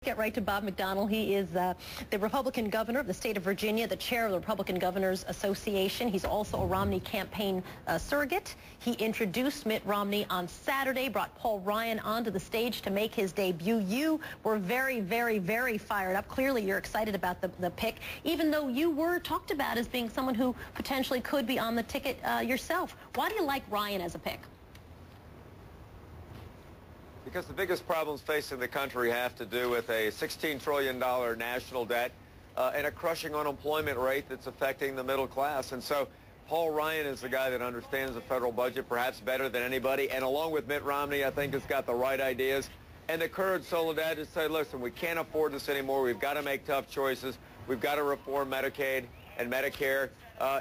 get right to Bob McDonnell. He is the Republican governor of the state of Virginia, the chair of the Republican Governors Association. He's also a Romney campaign surrogate. He introduced Mitt Romney on Saturday, brought Paul Ryan onto the stage to make his debut. You were very, very, very fired up. Clearly, you're excited about the pick, even though you were talked about as being someone who potentially could be on the ticket yourself. Why do you like Ryan as a pick? Because the biggest problems facing the country have to do with a $16 trillion national debt and a crushing unemployment rate that's affecting the middle class. And so Paul Ryan is the guy that understands the federal budget perhaps better than anybody. And along with Mitt Romney, I think has got the right ideas and the courage, Soledad, to say, listen, we can't afford this anymore. We've got to make tough choices. We've got to reform Medicaid and Medicare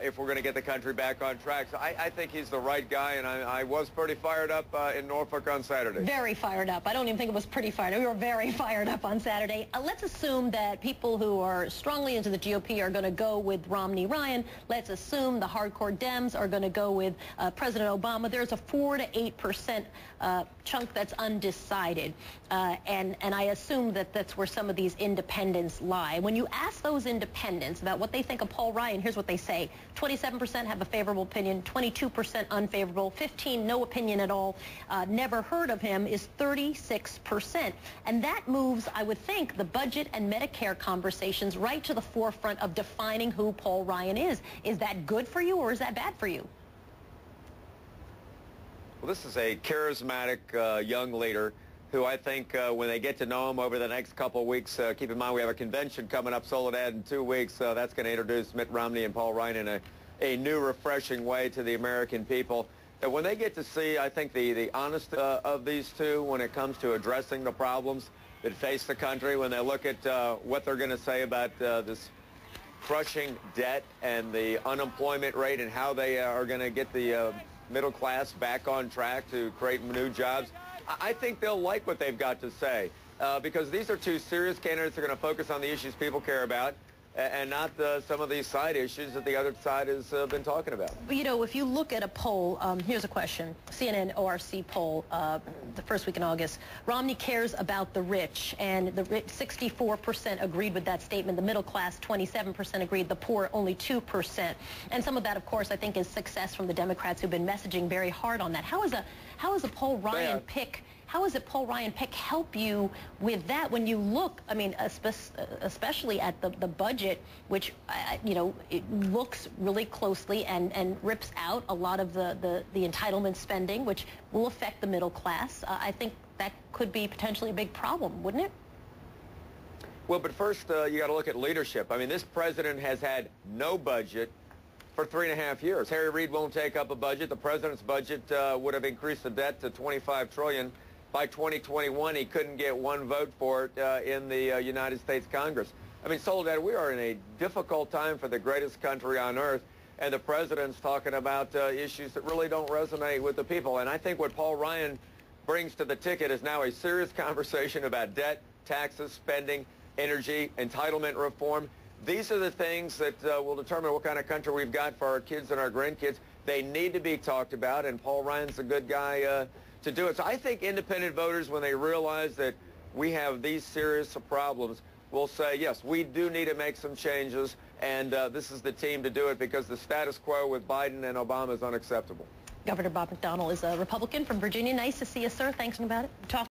if we're going to get the country back on track. So I think he's the right guy, and I was pretty fired up in Norfolk on Saturday. Very fired up. I don't even think it was pretty fired up. We were very fired up on Saturday. Let's assume that people who are strongly into the GOP are going to go with Romney-Ryan. Let's assume the hardcore Dems are going to go with President Obama. There's a 4 to 8% chunk that's undecided, and I assume that that's where some of these independents lie. When you ask those independents about what they think of Paul Ryan, here's what they say. 27% have a favorable opinion, 22% unfavorable, 15% no opinion at all, never heard of him is 36%. And that moves, I would think, the budget and Medicare conversations right to the forefront of defining who Paul Ryan is. Is that good for you or is that bad for you? Well, this is a charismatic young leader who I think when they get to know him over the next couple of weeks, keep in mind we have a convention coming up, Soledad, in 2 weeks. That's going to introduce Mitt Romney and Paul Ryan in a new, refreshing way to the American people. And when they get to see, I think, the honesty of these two when it comes to addressing the problems that face the country, when they look at what they're going to say about this crushing debt and the unemployment rate and how they are going to get the middle class back on track to create new jobs, I think they'll like what they've got to say because these are two serious candidates that are going to focus on the issues people care about and not some of these side issues that the other side has been talking about. But, you know, if you look at a poll, here's a question, CNN ORC poll, the first week in August, Romney cares about the rich, and the rich, 64% agreed with that statement. The middle class, 27% agreed. The poor, only 2%. And some of that, of course, I think is success from the Democrats who've been messaging very hard on that. How is a Paul Ryan pick? How does a Paul Ryan pick help you with that when you look, I mean, especially at the budget, which, you know, it looks really closely and rips out a lot of the entitlement spending, which will affect the middle class. I think that could be potentially a big problem, wouldn't it? Well, but first, you got to look at leadership. I mean, this president has had no budget for 3.5 years. Harry Reid won't take up a budget. The president's budget would have increased the debt to $25 trillion. By 2021, he couldn't get one vote for it in the United States Congress. I mean, Soledad, we are in a difficult time for the greatest country on earth, and the president's talking about issues that really don't resonate with the people. And I think what Paul Ryan brings to the ticket is now a serious conversation about debt, taxes, spending, energy, entitlement reform. These are the things that will determine what kind of country we've got for our kids and our grandkids. They need to be talked about, and Paul Ryan's a good guy to do it. So I think independent voters, when they realize that we have these serious problems, will say, yes, we do need to make some changes, and this is the team to do it because the status quo with Biden and Obama is unacceptable. Governor Bob McDonnell is a Republican from Virginia. Nice to see you, sir. Thanks about it. Talk